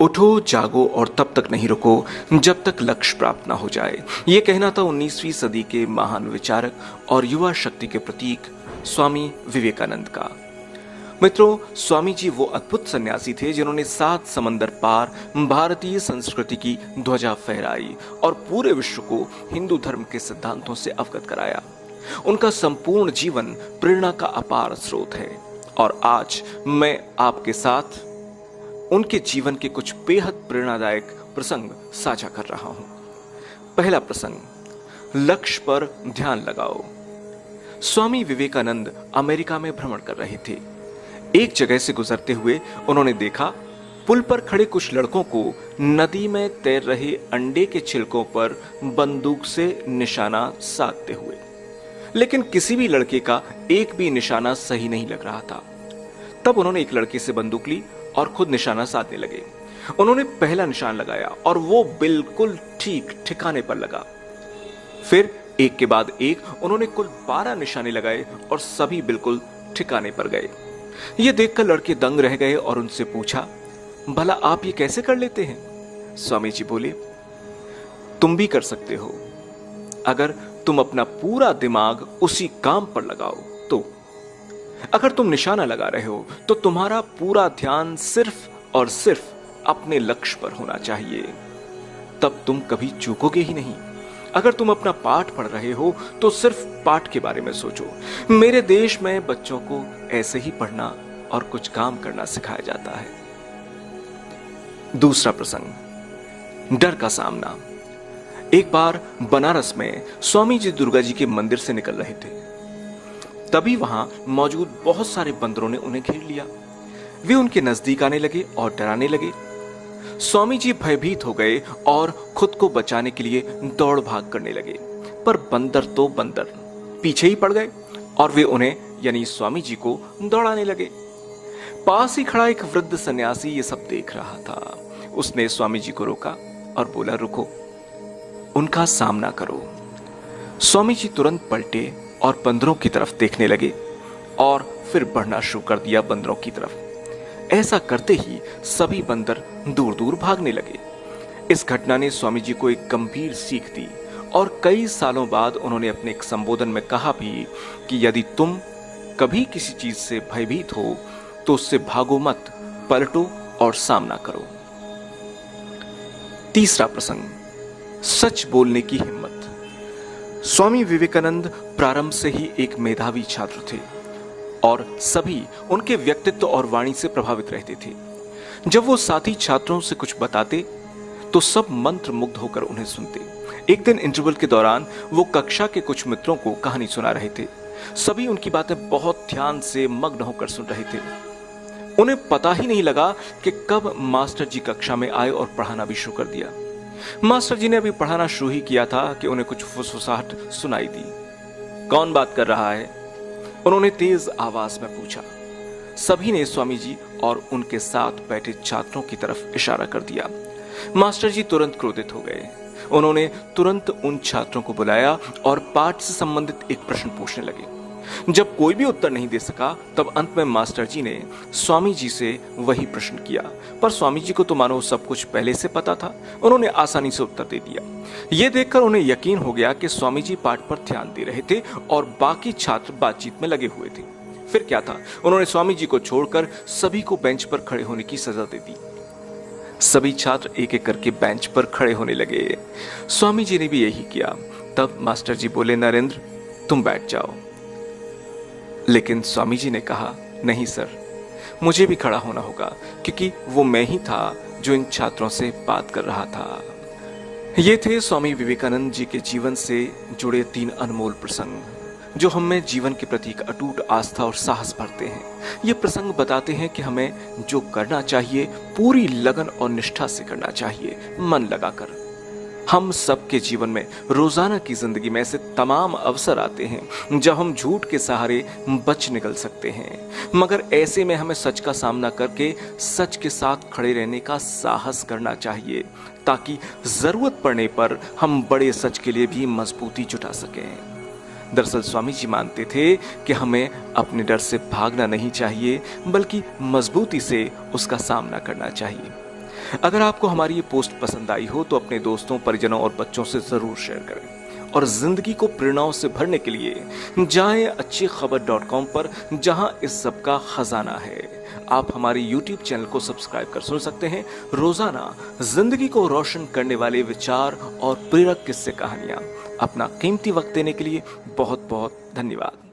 उठो जागो और तब तक नहीं रुको जब तक लक्ष्य प्राप्त ना हो जाए। ये कहना था 19वीं सदी के महान विचारक और युवा शक्ति के प्रतीक स्वामी विवेकानंद का। मित्रों, स्वामी जी वो अद्भुत सन्यासी थे जिन्होंने 7 समंदर पार भारतीय संस्कृति की ध्वजा फहराई और पूरे विश्व को हिंदू धर्म के सिद्धांतों से अवगत कराया। उनका संपूर्ण जीवन प्रेरणा का अपार स्रोत है और आज मैं आपके साथ उनके जीवन के कुछ बेहद प्रेरणादायक प्रसंग साझा कर रहा हूं। पहला प्रसंग, लक्ष्य पर ध्यान लगाओ। स्वामी विवेकानंद अमेरिका में भ्रमण कर रहे थे। एक जगह से गुजरते हुए उन्होंने देखा पुल पर खड़े कुछ लड़कों को नदी में तैर रहे अंडे के छिलकों पर बंदूक से निशाना साधते हुए, लेकिन किसी भी लड़के का एक भी निशाना सही नहीं लग रहा था। तब उन्होंने एक लड़के से बंदूक ली और खुद निशाना साधने लगे। उन्होंने पहला निशान लगाया और वो बिल्कुल ठीक ठिकाने पर लगा। फिर एक के बाद एक उन्होंने कुल 12 निशाने लगाए और सभी बिल्कुल ठिकाने पर गए। ये देखकर लड़के दंग रह गए और उनसे पूछा, भला आप ये कैसे कर लेते हैं? स्वामी जी बोले, तुम भी कर सकते हो अगर तुम अपना पूरा दिमाग उसी काम पर लगाओ तो। अगर तुम निशाना लगा रहे हो तो तुम्हारा पूरा ध्यान सिर्फ और सिर्फ अपने लक्ष्य पर होना चाहिए, तब तुम कभी चूकोगे ही नहीं। अगर तुम अपना पाठ पढ़ रहे हो तो सिर्फ पाठ के बारे में सोचो। मेरे देश में बच्चों को ऐसे ही पढ़ना और कुछ काम करना सिखाया जाता है। दूसरा प्रसंग, डर का सामना। एक बार बनारस में स्वामी जी दुर्गा जी के मंदिर से निकल रहे थे। तभी वहां मौजूद बहुत सारे बंदरों ने उन्हें घेर लिया। वे उनके नजदीक आने लगे और डराने लगे। स्वामी जी भयभीत हो गए और खुद को बचाने के लिए दौड़ भाग करने लगे, पर बंदर तो बंदर पीछे ही पड़ गए और वे उन्हें यानी स्वामी जी को दौड़ाने लगे। पास ही खड़ा एक वृद्ध सन्यासी ये सब देख रहा था। उसने स्वामी जी को रोका और बोला, रुको, उनका सामना करो। स्वामी जी तुरंत पलटे और बंदरों की तरफ देखने लगे और फिर बढ़ना शुरू कर दिया बंदरों की तरफ। ऐसा करते ही सभी बंदर दूर दूर भागने लगे। इस घटना ने स्वामी जी को एक गंभीर सीख दी और कई सालों बाद उन्होंने अपने एक संबोधन में कहा भी कि यदि तुम कभी किसी चीज से भयभीत हो तो उससे भागो मत, पलटो और सामना करो। तीसरा प्रसंग, सच बोलने की हिम्मत। स्वामी विवेकानंद प्रारंभ से ही एक मेधावी छात्र थे और सभी उनके व्यक्तित्व और वाणी से प्रभावित रहते थे। जब वो साथी छात्रों से कुछ बताते तो सब मंत्र मुग्ध होकर उन्हें सुनते। एक दिन इंटरवल के दौरान वो कक्षा के कुछ मित्रों को कहानी सुना रहे थे। सभी उनकी बातें बहुत ध्यान से मग्न होकर सुन रहे थे। उन्हें पता ही नहीं लगा कि कब मास्टर जी कक्षा में आए और पढ़ाना भी शुरू कर दिया। मास्टर जी ने अभी पढ़ाना शुरू ही किया था कि उन्हें कुछ फुसफुसाहट सुनाई दी। कौन बात कर रहा है? उन्होंने तेज आवाज में पूछा। सभी ने स्वामी जी और उनके साथ बैठे छात्रों की तरफ इशारा कर दिया। मास्टर जी तुरंत क्रोधित हो गए। उन्होंने तुरंत उन छात्रों को बुलाया और पाठ से संबंधित एक प्रश्न पूछने लगे। जब कोई भी उत्तर नहीं दे सका तब अंत में मास्टर जी ने स्वामी जी से वही प्रश्न किया, पर स्वामी जी को तो मानो सब कुछ पहले से पता था। उन्होंने आसानी से उत्तर दे दिया। यह देखकर उन्हें यकीन हो गया कि स्वामी जी पाठ पर ध्यान दे रहे थे और बाकी छात्र बातचीत में लगे हुए थे। फिर क्या था, उन्होंने स्वामी जी को छोड़कर सभी को बेंच पर खड़े होने की सजा दे दी। सभी छात्र एक एक करके बेंच पर खड़े होने लगे। स्वामी जी ने भी यही किया। तब मास्टर जी बोले, नरेंद्र, तुम बैठ जाओ। लेकिन स्वामी जी ने कहा, नहीं सर, मुझे भी खड़ा होना होगा, क्योंकि वो मैं ही था जो इन छात्रों से बात कर रहा था। ये थे स्वामी विवेकानंद जी के जीवन से जुड़े 3 अनमोल प्रसंग जो हमें जीवन के प्रति एक अटूट आस्था और साहस भरते हैं। ये प्रसंग बताते हैं कि हमें जो करना चाहिए पूरी लगन और निष्ठा से करना चाहिए, मन लगाकर। हम सबके जीवन में रोजाना की जिंदगी में ऐसे तमाम अवसर आते हैं जब हम झूठ के सहारे बच निकल सकते हैं, मगर ऐसे में हमें सच का सामना करके सच के साथ खड़े रहने का साहस करना चाहिए, ताकि जरूरत पड़ने पर हम बड़े सच के लिए भी मजबूती जुटा सकें। दरअसल स्वामी जी मानते थे कि हमें अपने डर से भागना नहीं चाहिए, बल्कि मजबूती से उसका सामना करना चाहिए। अगर आपको हमारी ये पोस्ट पसंद आई हो तो अपने दोस्तों, परिजनों और बच्चों से जरूर शेयर करें। और जिंदगी को प्रेरणाओं से भरने के लिए जाएं अच्छीखबर.com पर, जहां इस सब का खजाना है। आप हमारे YouTube चैनल को सब्सक्राइब कर सुन सकते हैं रोजाना जिंदगी को रोशन करने वाले विचार और प्रेरक किस्से कहानियां। अपना कीमती वक्त देने के लिए बहुत बहुत धन्यवाद।